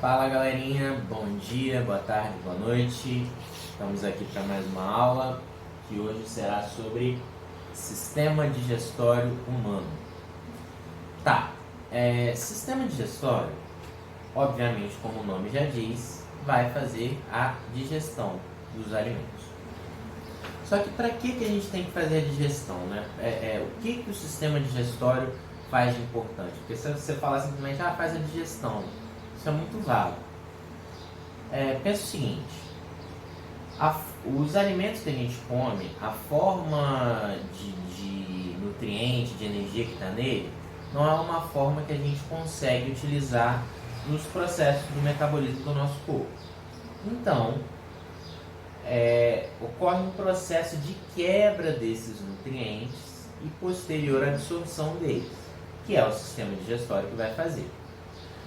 Fala galerinha, bom dia, boa tarde, boa noite. Estamos aqui para mais uma aula que hoje será sobre sistema digestório humano. Sistema digestório, obviamente, como o nome já diz, vai fazer a digestão dos alimentos. Só que para que a gente tem que fazer a digestão, né? O que o sistema digestório faz de importante? Porque se você falar simplesmente, faz a digestão, isso é muito vago. Pensa o seguinte, os alimentos que a gente come, a forma de nutriente, de energia que está nele, não é uma forma que a gente consegue utilizar nos processos do metabolismo do nosso corpo. Então, ocorre um processo de quebra desses nutrientes e posterior absorção deles, que é o sistema digestório que vai fazer.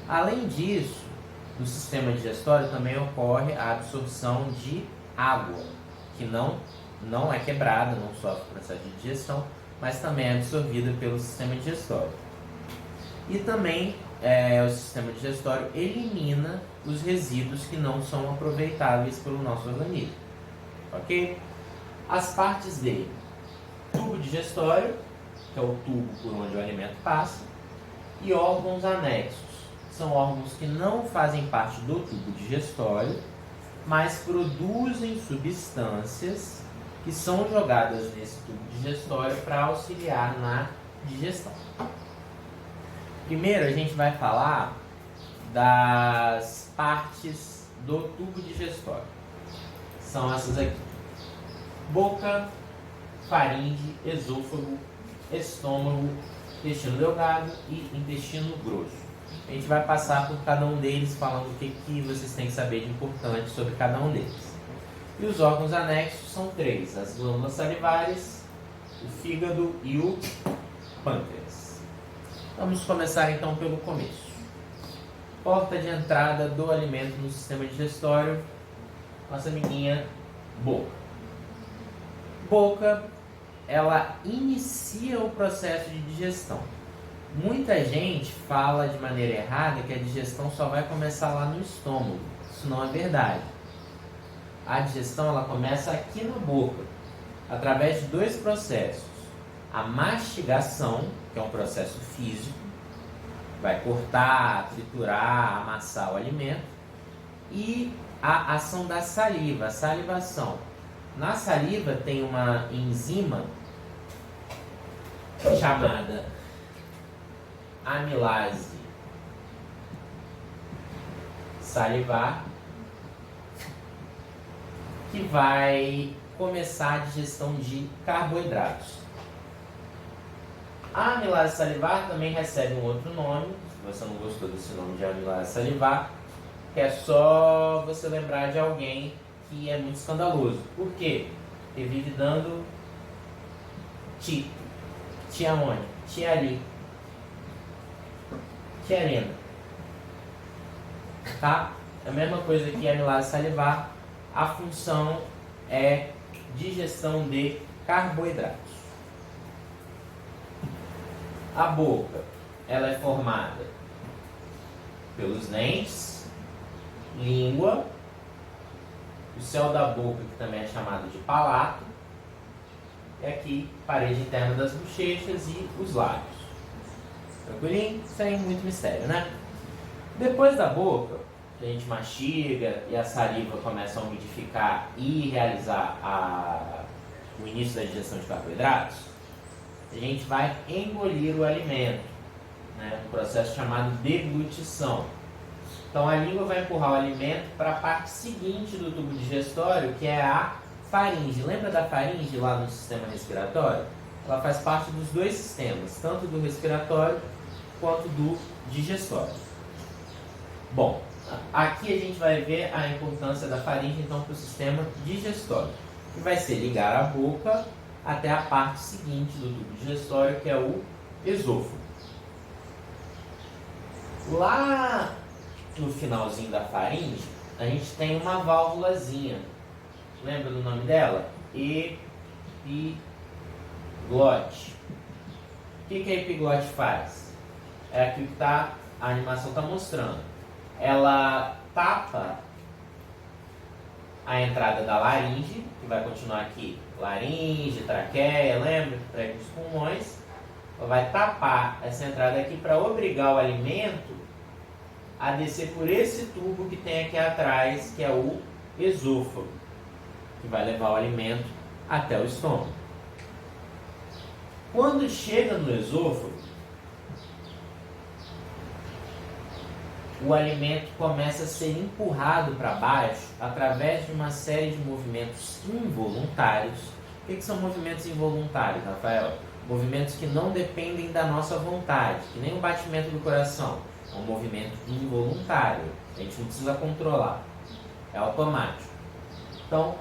Além disso, no sistema digestório também ocorre a absorção de água, que não é quebrada, não sofre processo de digestão, mas também é absorvida pelo sistema digestório. E também o sistema digestório elimina os resíduos que não são aproveitáveis pelo nosso organismo. Ok? As partes dele: tubo digestório, que é o tubo por onde o alimento passa, e órgãos anexos. São órgãos que não fazem parte do tubo digestório, mas produzem substâncias que são jogadas nesse tubo digestório para auxiliar na digestão. Primeiro a gente vai falar das partes do tubo digestório. São essas aqui: boca, faringe, esôfago, estômago, intestino delgado e intestino grosso. A gente vai passar por cada um deles, falando o que vocês têm que saber de importante sobre cada um deles. E os órgãos anexos são três: as glândulas salivares, o fígado e o pâncreas. Vamos começar então pelo começo. Porta de entrada do alimento no sistema digestório, nossa amiguinha boca. Boca, ela inicia o processo de digestão. Muita gente fala de maneira errada que a digestão só vai começar lá no estômago. Isso não é verdade. A digestão ela começa aqui na boca, através de dois processos: a mastigação, que é um processo físico, vai cortar, triturar, amassar o alimento, e a ação da saliva, a salivação. Na saliva tem uma enzima chamada amilase salivar, que vai começar a digestão de carboidratos. A amilase salivar também recebe um outro nome, se você não gostou desse nome de amilase salivar, que é só você lembrar de alguém que é muito escandaloso. Por quê? Ele vive dando ti aonde? Ti ali. Tiarina. Tá? A mesma coisa que a amilase salivar, a função é digestão de carboidratos. A boca, ela é formada pelos dentes, língua, o céu da boca, que também é chamado de palato, e aqui parede interna das bochechas e os lábios. Tranquilinho? Sem muito mistério, né? Depois da boca, que a gente mastiga e a saliva começa a umidificar e realizar o início da digestão de carboidratos, a gente vai engolir o alimento, né? Um processo chamado deglutição. Então a língua vai empurrar o alimento para a parte seguinte do tubo digestório, que é a faringe. Lembra da faringe lá no sistema respiratório? Ela faz parte dos dois sistemas, tanto do respiratório quanto do digestório. Bom, aqui a gente vai ver a importância da faringe então para o sistema digestório, que vai ser ligar a boca até a parte seguinte do tubo digestório, que é o esôfago. Lá no finalzinho da faringe, a gente tem uma válvulazinha. Lembra do nome dela? Epiglote. O que a epiglote faz? É aquilo que a animação está mostrando. ela tapa a entrada da laringe, que vai continuar aqui, laringe, traqueia, lembra? Traqueia dos pulmões. Ela vai tapar essa entrada aqui para obrigar o alimento a descer por esse tubo que tem aqui atrás, que é o esôfago, que vai levar o alimento até o estômago. Quando chega no esôfago, o alimento começa a ser empurrado para baixo através de uma série de movimentos involuntários. O que são movimentos involuntários, Rafael? Movimentos que não dependem da nossa vontade, que nem o batimento do coração. É um movimento involuntário, a gente não precisa controlar, é automático. Então,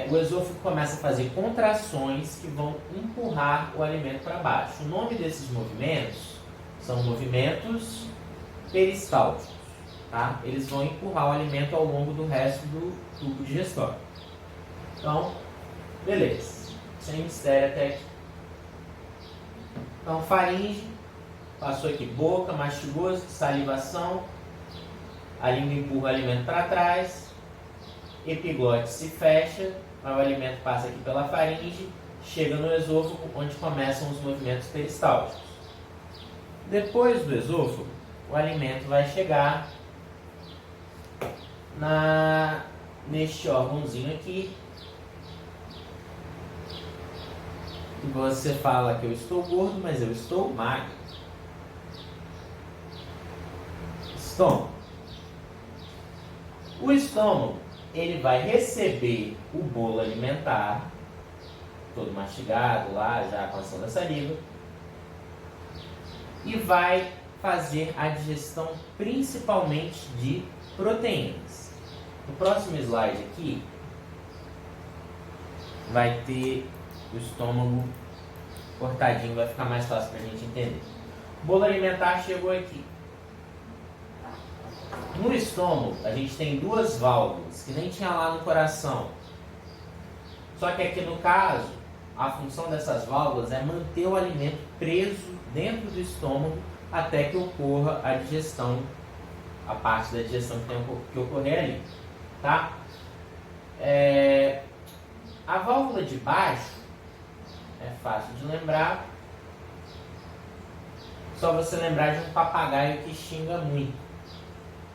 o esôfago começa a fazer contrações que vão empurrar o alimento para baixo. O nome desses movimentos são movimentos peristálticos, tá? Eles vão empurrar o alimento ao longo do resto do tubo digestório. Então, beleza. Sem mistério até aqui. Então, faringe, passou aqui boca, mastigou, salivação, a língua empurra o alimento para trás, epiglote se fecha, o alimento passa aqui pela faringe, chega no esôfago, onde começam os movimentos peristálticos. Depois do esôfago, o alimento vai chegar neste órgãozinho aqui, que você fala que eu estou gordo, mas eu estou magro. Estômago. O estômago, ele vai receber o bolo alimentar, todo mastigado lá, já com a ação da saliva, e vai fazer a digestão principalmente de proteínas. No próximo slide aqui, vai ter o estômago cortadinho, vai ficar mais fácil para a gente entender. O bolo alimentar chegou aqui. No estômago, a gente tem duas válvulas, que nem tinha lá no coração. Só que aqui no caso, a função dessas válvulas é manter o alimento preso dentro do estômago até que ocorra a digestão, a parte da digestão que tem que ocorrer ali. Tá? A válvula de baixo é fácil de lembrar. Só você lembrar de um papagaio que xinga muito.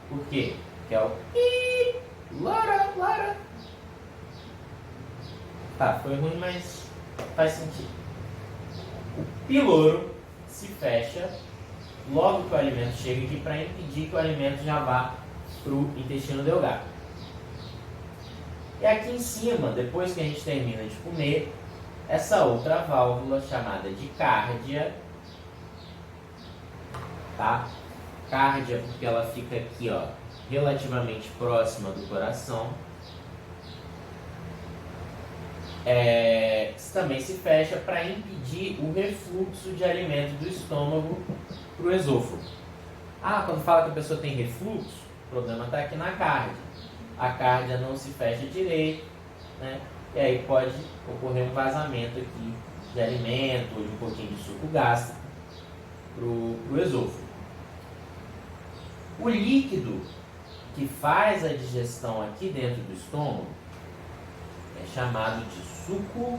Por quê? Que é o pi, lara, lara. Tá, foi ruim, mas faz sentido. O piloro se fecha logo que o alimento chega aqui para impedir que o alimento já vá para o intestino delgado. E aqui em cima, depois que a gente termina de comer, essa outra válvula chamada de cárdia, tá? Cárdia porque ela fica aqui, ó, relativamente próxima do coração. Também se fecha para impedir o refluxo de alimento do estômago para o esôfago. Quando fala que a pessoa tem refluxo, o problema está aqui na cárdia. A cárdia não se fecha direito, né? E aí pode ocorrer um vazamento aqui de alimento ou de um pouquinho de suco gástrico para o esôfago. O líquido que faz a digestão aqui dentro do estômago é chamado de suco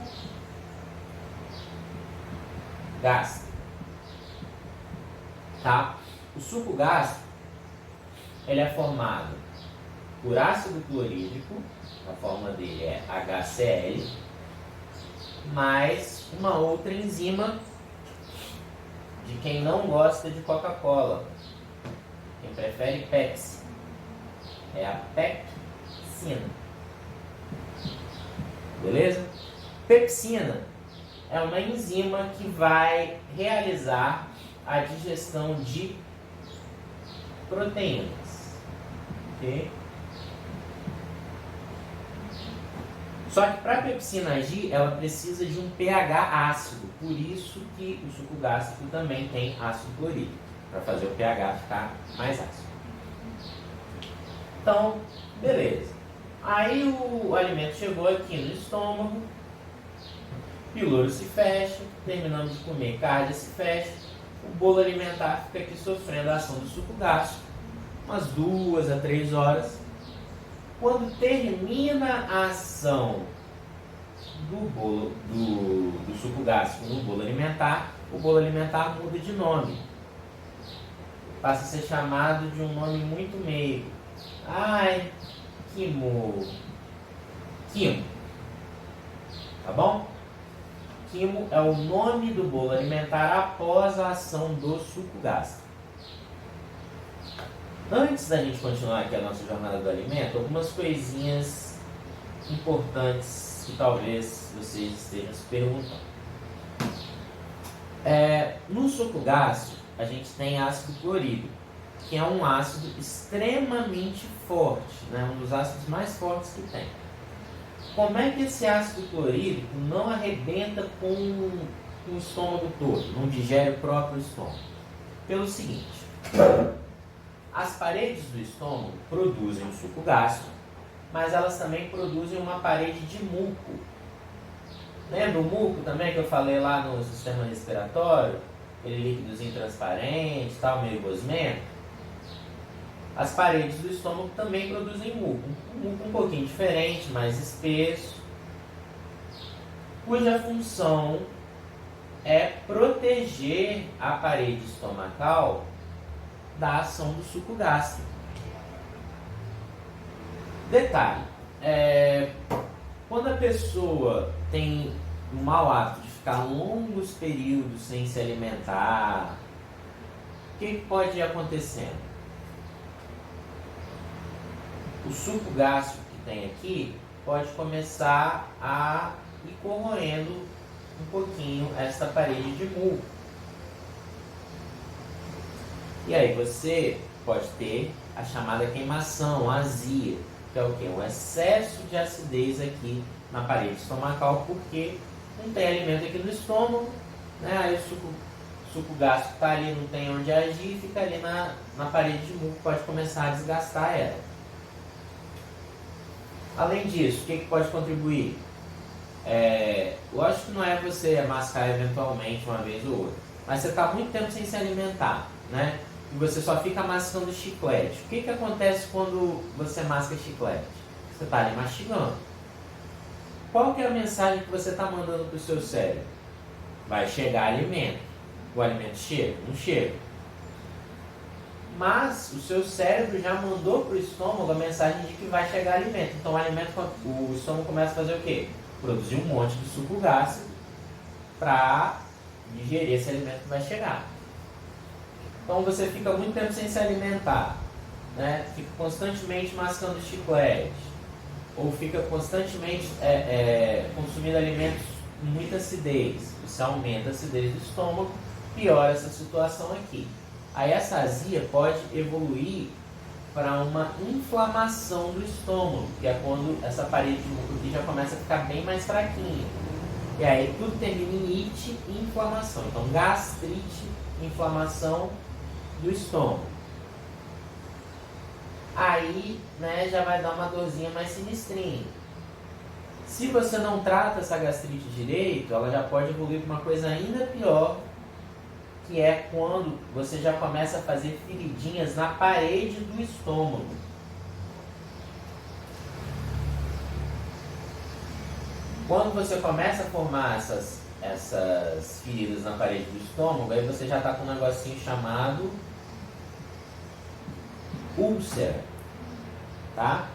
gástrico. Tá? O suco gástrico ele é formado por ácido clorídrico, a forma dele é HCl, mais uma outra enzima de quem não gosta de Coca-Cola. Quem prefere Pepsi é a pepsina. Beleza? Pepsina é uma enzima que vai realizar a digestão de proteínas. Ok? Só que para a pepsina agir, ela precisa de um pH ácido. Por isso que o suco gástrico também tem ácido clorídrico, para fazer o pH ficar mais ácido. Então, beleza. Aí o alimento chegou aqui no estômago, piloro se fecha, terminamos de comer, cárdia se fecha, o bolo alimentar fica aqui sofrendo a ação do suco gástrico umas 2 a 3 horas. Quando termina a ação do suco gástrico no bolo alimentar, o bolo alimentar muda de nome. Passa a ser chamado de um nome muito meigo. Ai, quimo. Tá bom? Quimo é o nome do bolo alimentar após a ação do suco gástrico. Antes da gente continuar aqui a nossa jornada do alimento, algumas coisinhas importantes que talvez vocês estejam se perguntando. No suco gástrico, a gente tem ácido clorídrico, que é um ácido extremamente forte, né? Um dos ácidos mais fortes que tem. Como é que esse ácido clorídrico não arrebenta com o estômago todo, não digere o próprio estômago? Pelo seguinte: as paredes do estômago produzem o suco gástrico, mas elas também produzem uma parede de muco. Lembra o muco também que eu falei lá no sistema respiratório? Aquele líquidozinho transparente, tal, meio gosmento? As paredes do estômago também produzem muco. Um muco um pouquinho diferente, mais espesso, cuja função é proteger a parede estomacal da ação do suco gástrico. Detalhe, quando a pessoa tem um mau hábito de ficar longos períodos sem se alimentar, o que pode ir acontecendo? O suco gástrico que tem aqui pode começar a ir corroendo um pouquinho essa parede de muco. E aí você pode ter a chamada queimação, a azia, que é o quê? Um excesso de acidez aqui na parede estomacal, porque não tem alimento aqui no estômago, né? Aí o suco gástrico está ali, não tem onde agir, fica ali na parede de muco, pode começar a desgastar ela. Além disso, o que pode contribuir? Lógico que não é você mascar eventualmente uma vez ou outra, mas você está muito tempo sem se alimentar, né? E você só fica mascando chiclete. O que acontece quando você masca chiclete? Você está ali mastigando. Qual que é a mensagem que você está mandando para o seu cérebro? Vai chegar alimento. O alimento chega? Não chega. Mas o seu cérebro já mandou para o estômago a mensagem de que vai chegar alimento. Então o estômago começa a fazer o quê? Produzir um monte de suco gástrico para digerir esse alimento que vai chegar. Então você fica muito tempo sem se alimentar, né? Fica constantemente mascando chiclete, ou fica constantemente consumindo alimentos com muita acidez. Isso aumenta a acidez do estômago, piora essa situação aqui. Aí essa azia pode evoluir para uma inflamação do estômago, que é quando essa parede de muco aqui já começa a ficar bem mais fraquinha. E aí tudo termina em ite e inflamação. Então gastrite, inflamação do estômago. Aí, né, já vai dar uma dorzinha mais sinistrinha. Se você não trata essa gastrite direito, ela já pode evoluir para uma coisa ainda pior, que é quando você já começa a fazer feridinhas na parede do estômago. Quando você começa a formar essas feridas na parede do estômago, aí você já está com um negocinho chamado úlcera, tá?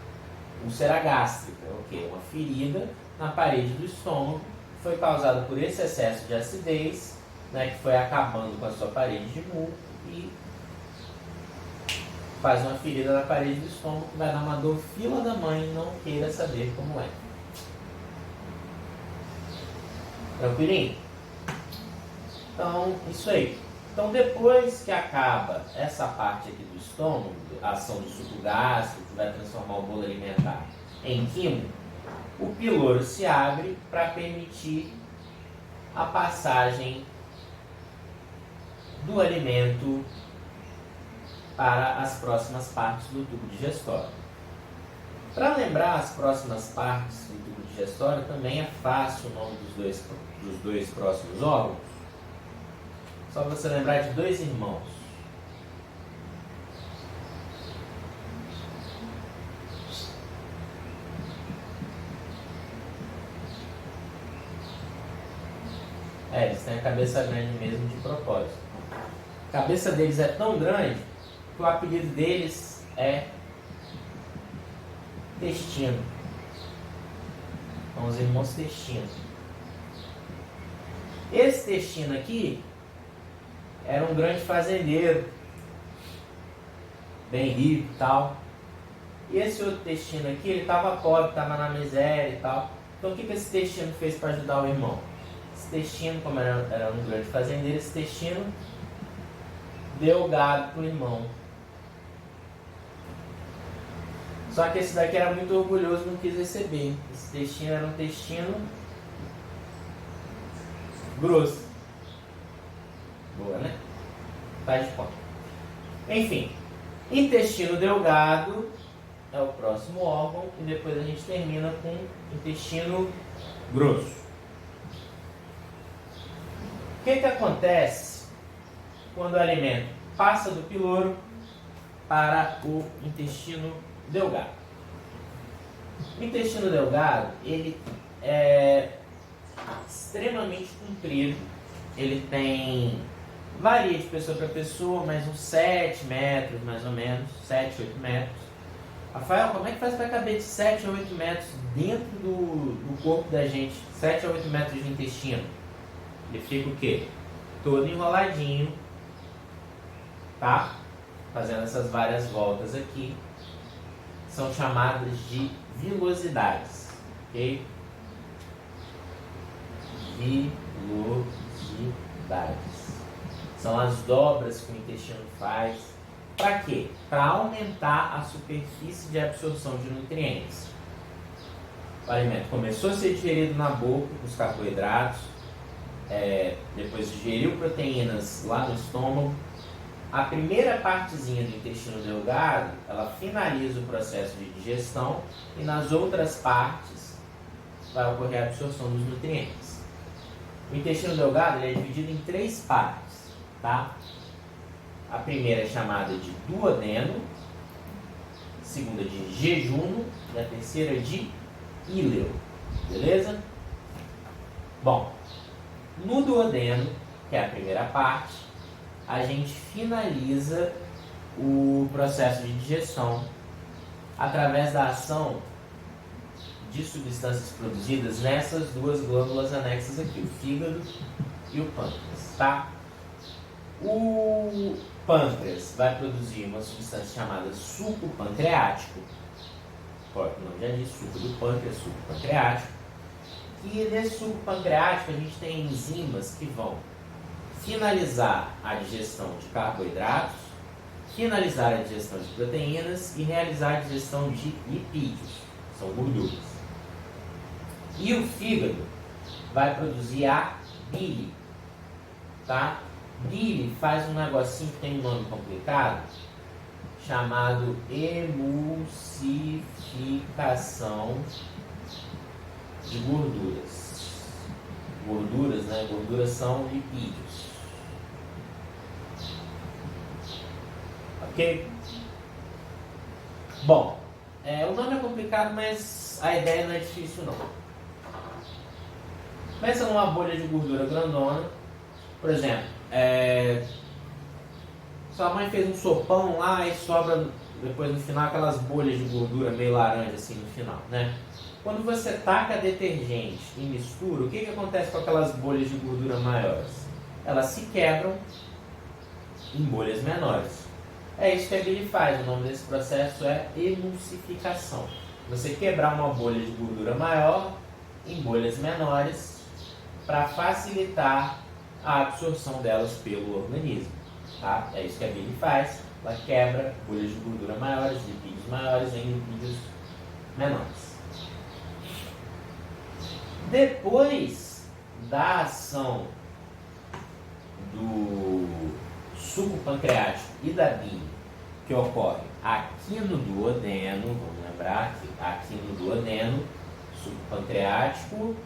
Úlcera gástrica, o quê? Uma ferida na parede do estômago, foi causada por esse excesso de acidez, né, que foi acabando com a sua parede de muco e faz uma ferida na parede do estômago que vai dar uma dor fila da mãe, não queira saber como é. Tranquilinho? Então, isso aí. Então, depois que acaba essa parte aqui do estômago, a ação do suco gástrico, que vai transformar o bolo alimentar em quimo, o piloro se abre para permitir a passagem do alimento para as próximas partes do tubo digestório. Para lembrar as próximas partes do tubo digestório, também é fácil o nome dos dois próximos órgãos. Só você lembrar de dois irmãos. Eles têm a cabeça grande mesmo de propósito. A cabeça deles é tão grande que o apelido deles é Intestino. São os irmãos Testino. Esse Testino aqui era um grande fazendeiro, bem rico e tal. E esse outro Testino aqui, ele estava pobre, estava na miséria e tal. Então o que esse Testino fez para ajudar o irmão? Esse Testino, como era um grande fazendeiro, esse Testino deu gado para o irmão. Só que esse daqui era muito orgulhoso e não quis receber. Esse Testino era um Testino grosso. Boa, né? Tá de conta. Enfim, intestino delgado é o próximo órgão e depois a gente termina com intestino grosso. O que acontece quando o alimento passa do piloro para o intestino delgado? O intestino delgado, ele é extremamente comprido, ele tem, varia de pessoa para pessoa, mas uns 7 metros mais ou menos, 7, 8 metros. Rafael, como é que faz para caber de 7 a 8 metros dentro do corpo da gente? 7 a 8 metros de intestino. Ele fica o quê? Todo enroladinho, tá? Fazendo essas várias voltas aqui. São chamadas de vilosidades, ok? Vilosidades. São as dobras que o intestino faz. Para quê? Para aumentar a superfície de absorção de nutrientes. O alimento começou a ser digerido na boca, os carboidratos, depois digeriu proteínas lá no estômago. A primeira partezinha do intestino delgado, ela finaliza o processo de digestão e nas outras partes vai ocorrer a absorção dos nutrientes. O intestino delgado ele é dividido em 3 partes, tá? A primeira é chamada de duodeno, a segunda de jejuno e a terceira de íleo, beleza? Bom, no duodeno, que é a primeira parte, a gente finaliza o processo de digestão através da ação de substâncias produzidas nessas duas glândulas anexas aqui, o fígado e o pâncreas, tá? O pâncreas vai produzir uma substância chamada suco pancreático, o nome já diz, suco do pâncreas, suco pancreático, e nesse suco pancreático a gente tem enzimas que vão finalizar a digestão de carboidratos, finalizar a digestão de proteínas e realizar a digestão de lipídios, são gorduras. E o fígado vai produzir a bile, tá? Bile faz um negocinho que tem um nome complicado, chamado emulsificação de gorduras. Gorduras, né? Gorduras são lipídios. Ok? Bom, o nome é complicado, mas a ideia não é difícil não. Pensa numa bolha de gordura grandona. Por exemplo, sua mãe fez um sopão lá e sobra depois no final aquelas bolhas de gordura meio laranja assim no final, né? Quando você taca detergente e mistura, o que acontece com aquelas bolhas de gordura maiores? Elas se quebram em bolhas menores. É isso que a bile faz, o nome desse processo é emulsificação. Você quebrar uma bolha de gordura maior em bolhas menores para facilitar a absorção delas pelo organismo. Tá? É isso que a bile faz, ela quebra bolhas de gordura maiores, lipídios maiores em lipídios menores. Depois da ação do suco pancreático e da bile, que ocorre aqui no duodeno, vamos lembrar que aqui no duodeno, suco pancreático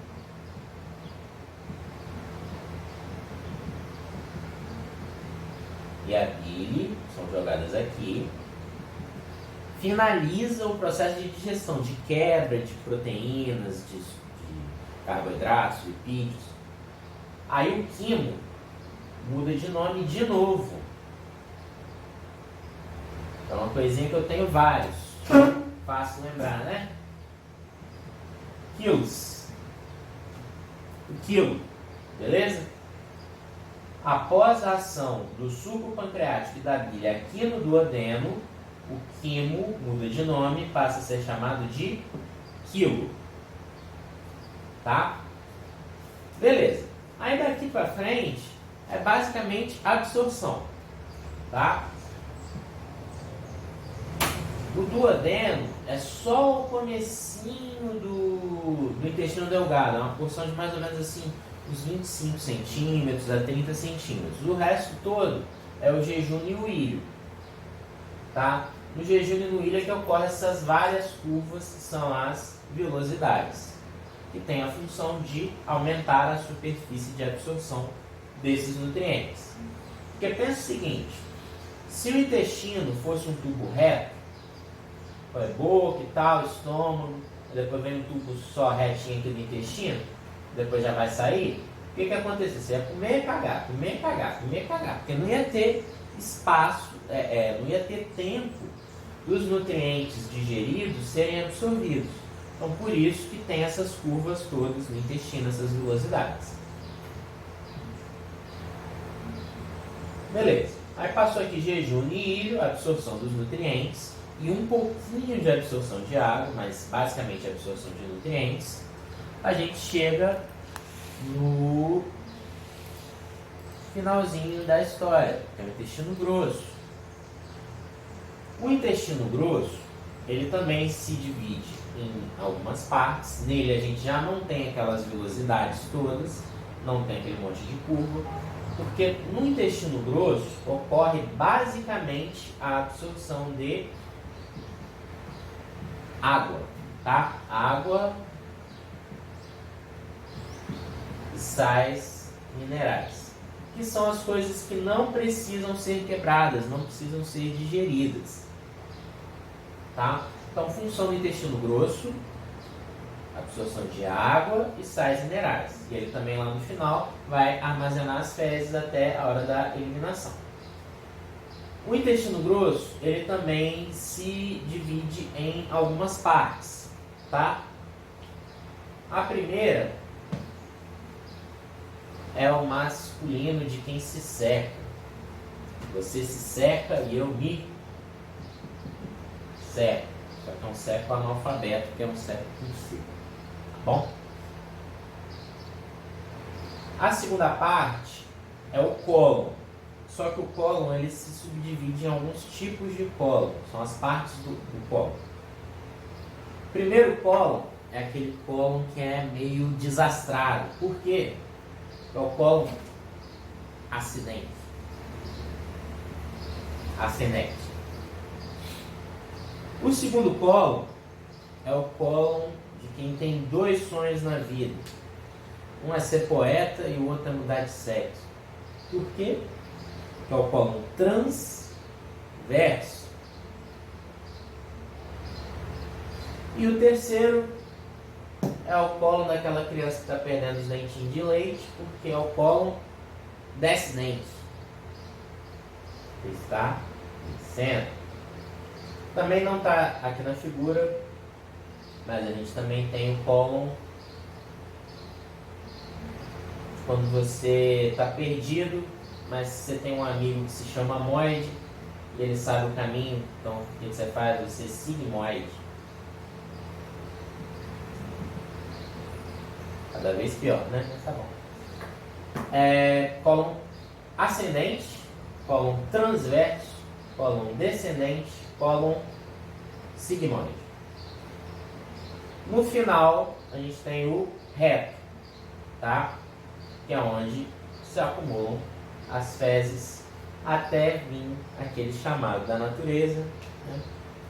e a bile são jogadas aqui, finaliza o processo de digestão, de quebra de proteínas, de carboidratos, lipídios. Aí o quimo muda de nome de novo. É uma coisinha que eu tenho vários. Fácil lembrar, né? Quilos. O quilo. Beleza? Após a ação do suco pancreático e da bile aqui no duodeno, o quimo muda de nome e passa a ser chamado de quilo. Tá? Beleza. Aí daqui para frente é basicamente absorção. Tá? O duodeno é só o comecinho do intestino delgado, é uma porção de mais ou menos assim, uns 25 centímetros a 30 centímetros. O resto todo é o jejum e o ilho. Tá? No jejum e no ilho é que ocorrem essas várias curvas que são as vilosidades, que tem a função de aumentar a superfície de absorção desses nutrientes. Porque pensa o seguinte, se o intestino fosse um tubo reto, boca e tal, estômago, depois vem um tubo só retinho aqui do intestino, depois já vai sair, o que acontecia? Você ia comer e cagar, comer e cagar, comer e cagar, porque não ia ter espaço, não ia ter tempo dos nutrientes digeridos serem absorvidos. Então por isso que tem essas curvas todas no intestino, essas vilosidades. Beleza, aí passou aqui jejum e ilho, absorção dos nutrientes, e um pouquinho de absorção de água, mas basicamente absorção de nutrientes, a gente chega no finalzinho da história, que é o intestino grosso. O intestino grosso, ele também se divide em algumas partes. Nele a gente já não tem aquelas vilosidades todas, não tem aquele monte de curva, porque no intestino grosso ocorre basicamente a absorção de água, tá? Água e sais minerais, que são as coisas que não precisam ser quebradas, não precisam ser digeridas, tá? Então, função do intestino grosso, absorção de água e sais minerais. E ele também lá no final vai armazenar as fezes até a hora da eliminação. O intestino grosso, ele também se divide em algumas partes, tá? A primeira é o masculino de quem se seca. Você se seca e eu me seco. Só que é um seco analfabeto, que é um seco com C. Tá bom? A segunda parte é o cólon. Só que o cólon ele se subdivide em alguns tipos de cólon. São as partes do cólon. O primeiro cólon é aquele cólon que é meio desastrado. Por quê? É o cólon ascendente. O segundo cólon é o cólon de quem tem dois sonhos na vida. Um é ser poeta e o outro é mudar de sexo. Por quê? Que é o cólon transverso. E o terceiro é o cólon daquela criança que está perdendo os dentinhos de leite, porque é o cólon descendente. Está sendo. Também não está aqui na figura, mas a gente também tem o cólon quando você está perdido, mas você tem um amigo que se chama Moide e ele sabe o caminho, então o que você faz? Você siga Moide. Cada vez pior, né? Mas tá bom. Cólon ascendente, cólon transverso, cólon descendente, cólon sigmoide. No final, a gente tem o reto, tá? Que é onde se acumulam as fezes até vir aquele chamado da natureza, né?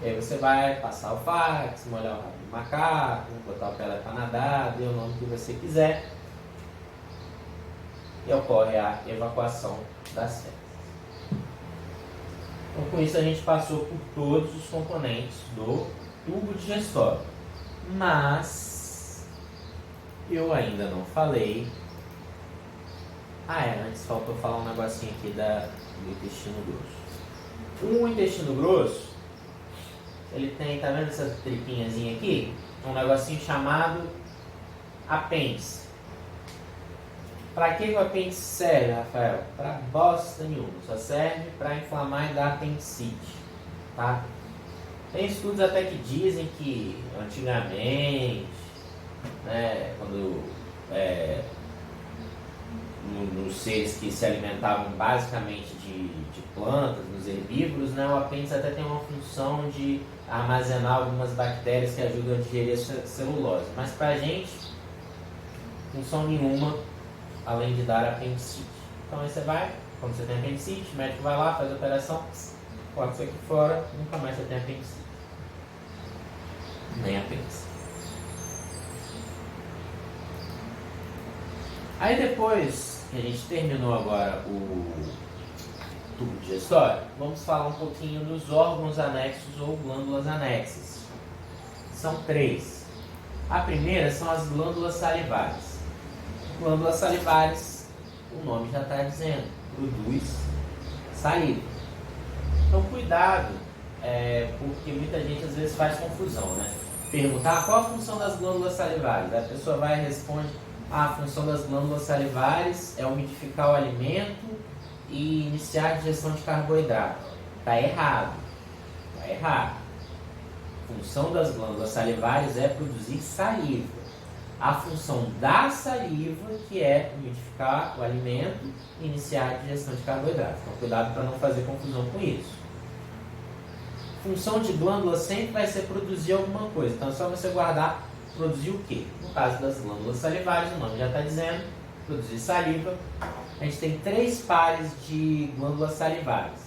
E aí você vai passar o fax, molhar o rabo do macaco, botar o pé para nadar, dê o nome que você quiser, e ocorre a evacuação das fezes. Então, com isso a gente passou por todos os componentes do tubo digestório, mas eu ainda não falei Antes faltou falar um negocinho aqui do intestino grosso. O intestino grosso, ele tem, tá vendo essa tripinhazinha aqui? Um negocinho chamado apêndice. Para que o apêndice serve, Rafael? Para bosta nenhuma, só serve para inflamar e dar apendicite, tá? Tem estudos até que dizem que antigamente, né, quando nos seres que se alimentavam basicamente de plantas, nos herbívoros, né, o apêndice até tem uma função de armazenar algumas bactérias que ajudam a digerir a celulose. Mas pra gente, função nenhuma, além de dar apendicite. Então aí você vai, quando você tem apendicite, o médico vai lá, faz a operação, corta isso aqui fora, nunca mais você tem apendicite. Nem apêndice. Aí depois que a gente terminou agora o tubo digestório, vamos falar um pouquinho dos órgãos anexos ou glândulas anexas. São 3. A primeira são as glândulas salivares. Glândulas salivares, o nome já está dizendo, produz saliva. Então cuidado, porque muita gente às vezes faz confusão, né? Perguntar qual a função das glândulas salivares. A pessoa vai e responde: a função das glândulas salivares é umidificar o alimento e iniciar a digestão de carboidrato. Está errado. Está errado. A função das glândulas salivares é produzir saliva. A função da saliva que é umidificar o alimento e iniciar a digestão de carboidrato. Então cuidado para não fazer confusão com isso. Função de glândula sempre vai ser produzir alguma coisa. Então é só você guardar produzir o quê? No caso das glândulas salivares, o nome já está dizendo, produzir saliva. A gente tem 3 pares de glândulas salivares.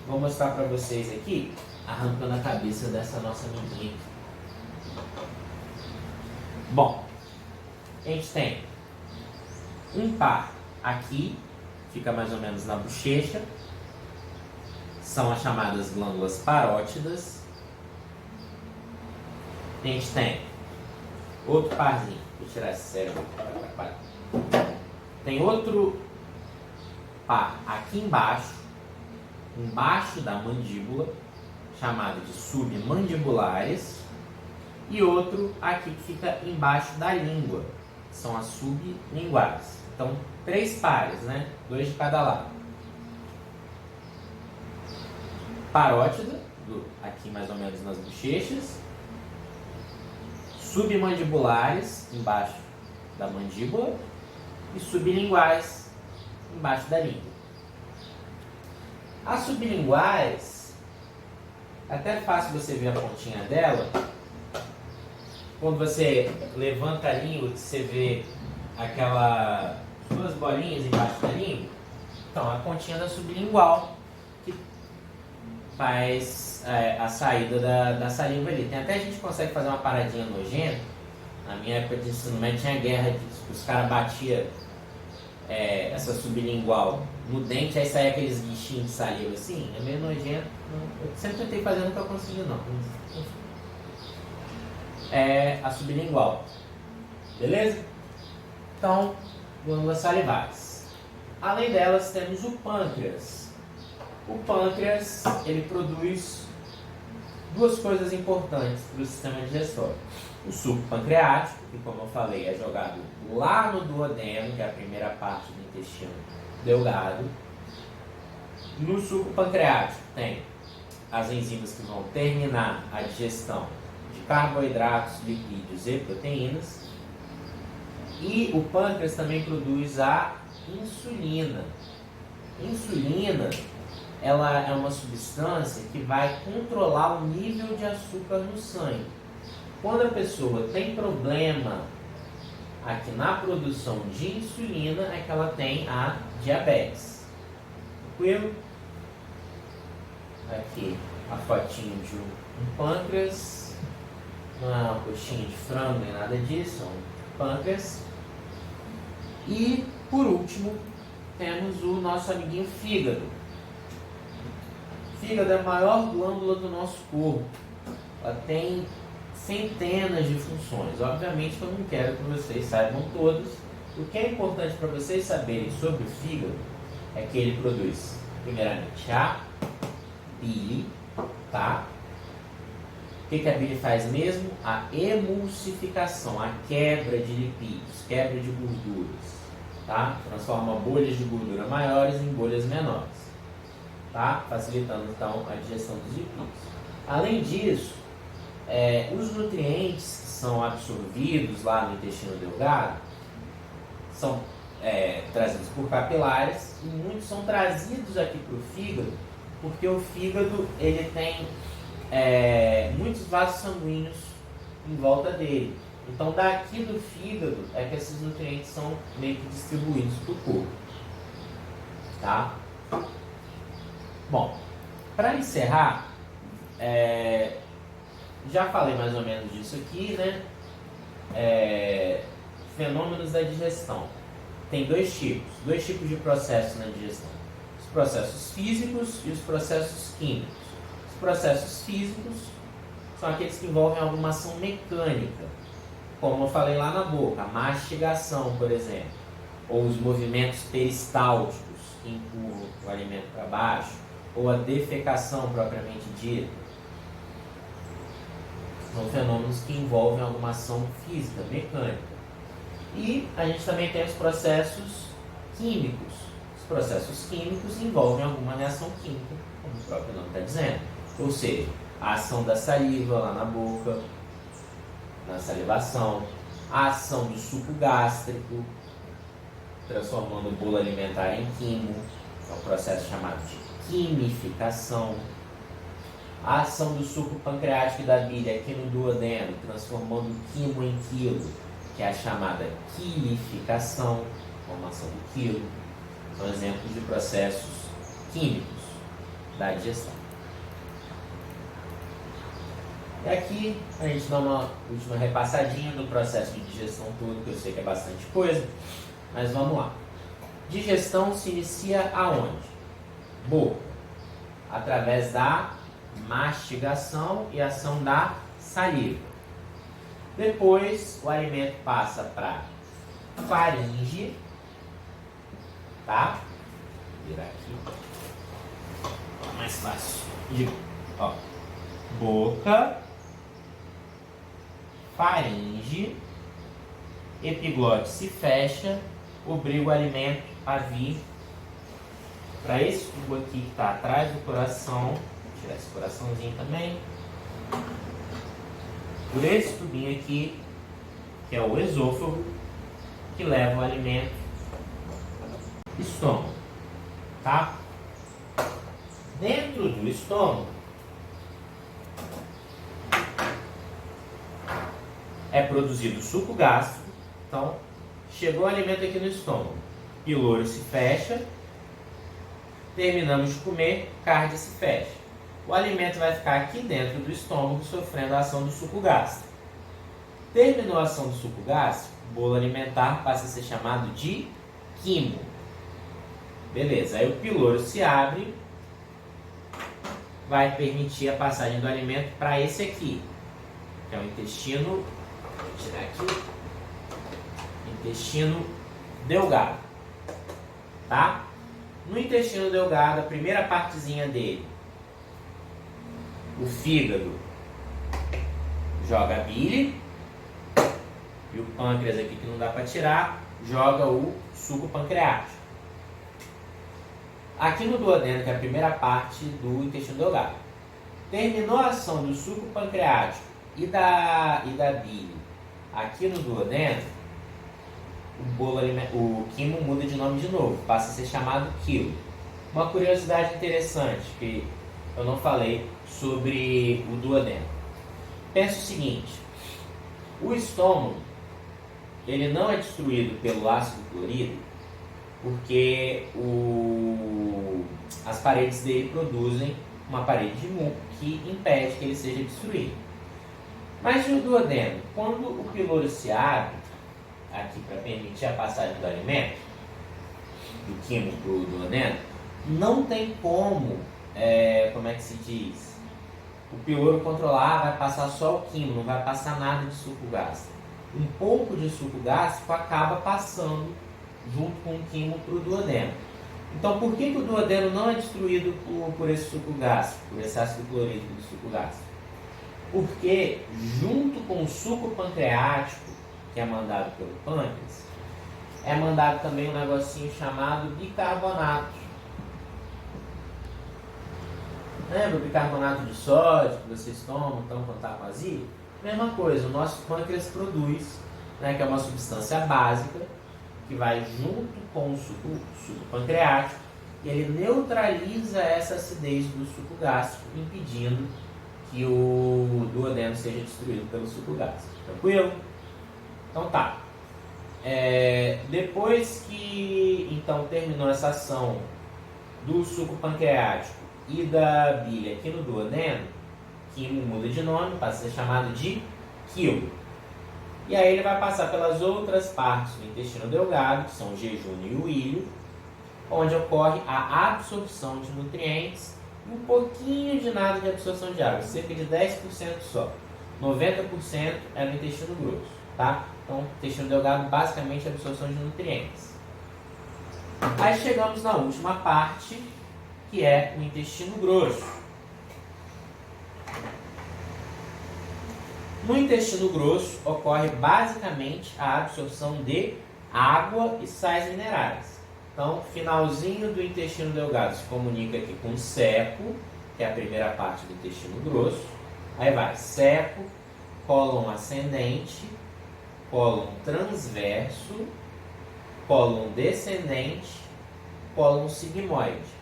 Vou mostrar para vocês aqui, arrancando a cabeça dessa nossa amiguinha. Bom, a gente tem um par aqui, fica mais ou menos na bochecha. São as chamadas glândulas parótidas. A gente tem outro parzinho. Vou tirar esse cérebro. Tem outro par aqui embaixo da mandíbula, chamado de submandibulares. E outro aqui que fica embaixo da língua. São as sublinguares. Então, 3 pares, né? 2 de cada lado. Parótida, aqui mais ou menos nas bochechas. Submandibulares, embaixo da mandíbula. E sublinguais, embaixo da língua. As sublinguais, é até fácil você ver a pontinha dela. Quando você levanta a língua, você vê aquelas 2 bolinhas embaixo da língua. Então, a pontinha da sublingual, que faz a saída da saliva ali. Tem até gente que consegue fazer uma paradinha nojenta. Na minha época de ensino médio tinha guerra disso. Os caras batiam essa sublingual no dente, aí saía aqueles guichinhos de saliva assim. É meio nojento. Eu sempre tentei fazer, nunca consegui não. É a sublingual. Beleza? Então, glândulas salivares. Além delas, temos o pâncreas. O pâncreas, ele produz 2 coisas importantes para o sistema digestório. O suco pancreático, que como eu falei, é jogado lá no duodeno, que é a primeira parte do intestino delgado. No suco pancreático tem as enzimas que vão terminar a digestão de carboidratos, lipídios e proteínas. E o pâncreas também produz a insulina. Insulina, ela é uma substância que vai controlar o nível de açúcar no sangue. Quando a pessoa tem problema aqui na produção de insulina, é que ela tem a diabetes. Tranquilo? Aqui a fotinho de um pâncreas. Não é uma coxinha de frango nem nada disso, é um pâncreas. E por último, temos o nosso amiguinho fígado. O fígado é a maior glândula do nosso corpo. Ela tem centenas de funções. Obviamente que eu não quero que vocês saibam todas, O que é importante para vocês saberem sobre o fígado é que ele produz, primeiramente, a bile, tá? O que a bile faz mesmo? A emulsificação, a quebra de lipídios, quebra de gorduras, tá? Transforma bolhas de gordura maiores em bolhas menores, tá? Facilitando, então, a digestão dos lipídios. Além disso, os nutrientes que são absorvidos lá no intestino delgado são trazidos por capilares e muitos são trazidos aqui para o fígado, porque o fígado ele tem muitos vasos sanguíneos em volta dele. Então daqui do fígado é que esses nutrientes são meio que distribuídos para o corpo, tá? Bom, para encerrar, já falei mais ou menos disso aqui, né? Fenômenos da digestão. Tem dois tipos de processos na digestão. Os processos físicos e os processos químicos. Os processos físicos são aqueles que envolvem alguma ação mecânica, como eu falei lá na boca, a mastigação, por exemplo, ou os movimentos peristálticos que empurram o alimento para baixo, ou a defecação propriamente dita. São fenômenos que envolvem alguma ação física, mecânica. E a gente também tem os processos químicos. Os processos químicos envolvem alguma reação química, como o próprio nome está dizendo. Ou seja, a ação da saliva lá na boca, na salivação, a ação do suco gástrico, transformando o bolo alimentar em quimo, é um processo chamado de quimificação. A ação do suco pancreático e da bile aqui no duodeno, transformando o quimo em quilo, que é a chamada quilificação, formação do quilo. São exemplos de processos químicos da digestão. E aqui a gente dá uma última repassadinha do processo de digestão todo, que eu sei que é bastante coisa, mas vamos lá. Digestão se inicia aonde? Boca, através da mastigação e ação da saliva. Depois o alimento passa para faringe, tá? Vou virar aqui, mais fácil. Boca, faringe, epiglote se fecha, obriga o alimento a vir para esse tubo aqui que está atrás do coração. Vou tirar esse coraçãozinho também. Por esse tubinho aqui, que é o esôfago, que leva o alimento ao estômago, tá? Dentro do estômago é produzido suco gástrico. Então, chegou o alimento aqui no estômago, piloro se fecha, terminamos de comer, cardia se fecha. O alimento vai ficar aqui dentro do estômago sofrendo a ação do suco gástrico. Terminou a ação do suco gástrico, o bolo alimentar passa a ser chamado de quimo. Beleza, aí o piloro se abre, vai permitir a passagem do alimento para esse aqui, que é o intestino, vou tirar aqui, intestino delgado, tá? No intestino delgado, a primeira partezinha dele, o fígado joga a bile e o pâncreas aqui que não dá para tirar, joga o suco pancreático. Aqui no duodeno, que é a primeira parte do intestino delgado, terminou a ação do suco pancreático e da bile aqui no duodeno, o quimo muda de nome de novo, passa a ser chamado quilo. Uma curiosidade interessante que eu não falei sobre o duodeno. Pensa o seguinte: o estômago ele não é destruído pelo ácido clorídrico porque as paredes dele produzem uma parede de muco que impede que ele seja destruído. Mas no duodeno, quando o piloro se abre aqui para permitir a passagem do alimento, do quimo para o duodeno, não tem como, como é que se diz, o piloro controlar, vai passar só o quimo, não vai passar nada de suco gástrico. um pouco de suco gástrico acaba passando junto com o quimo para o duodeno. Então, por que o duodeno não é destruído por esse suco gástrico, por esse ácido clorídrico do suco gástrico? Porque, junto com o suco pancreático, que é mandado pelo pâncreas, é mandado também um negocinho chamado bicarbonato. Lembra o bicarbonato de sódio que vocês tomam então, quando está vazio? Mesma coisa, o nosso pâncreas produz, né, que é uma substância básica, que vai junto com o suco pancreático, e ele neutraliza essa acidez do suco gástrico, impedindo que o duodeno seja destruído pelo suco gástrico. Tranquilo? Então tá. Depois que então terminou essa ação do suco pancreático e da bile aqui no duodeno, quimo muda de nome, passa a ser chamado de quilo. E aí ele vai passar pelas outras partes do intestino delgado, que são o jejunho e o ilho, onde ocorre a absorção de nutrientes e um pouquinho de nada de absorção de água, cerca de 10% só. 90% é no intestino grosso, tá? Então, intestino delgado basicamente é absorção de nutrientes. Aí chegamos na última parte, que é o intestino grosso. No intestino grosso ocorre basicamente a absorção de água e sais minerais. Então, finalzinho do intestino delgado se comunica aqui com o ceco, que é a primeira parte do intestino grosso. Aí vai ceco, cólon ascendente, cólon transverso, cólon descendente, cólon sigmoide.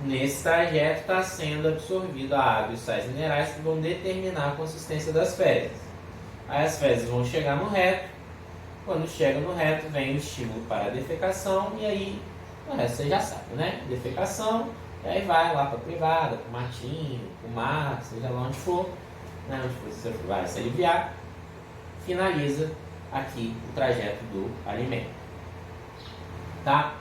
Nesse trajeto está sendo absorvido a água e sais minerais que vão determinar a consistência das fezes. Aí as fezes vão chegar no reto. Quando chega no reto, vem o estímulo para a defecação. E aí, o resto você já sabe, né? Defecação, e aí vai lá para a privada, para o matinho, para o mar, seja lá onde for, né? Onde você vai se aliviar. Finaliza aqui o trajeto do alimento. Tá?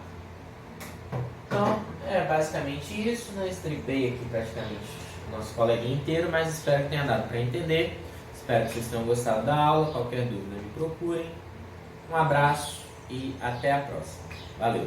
Então, é basicamente isso, né? Estripei aqui praticamente o nosso coleguinha inteiro, mas espero que tenha dado para entender. Espero que vocês tenham gostado da aula. Qualquer dúvida me procurem. Um abraço e até a próxima. Valeu!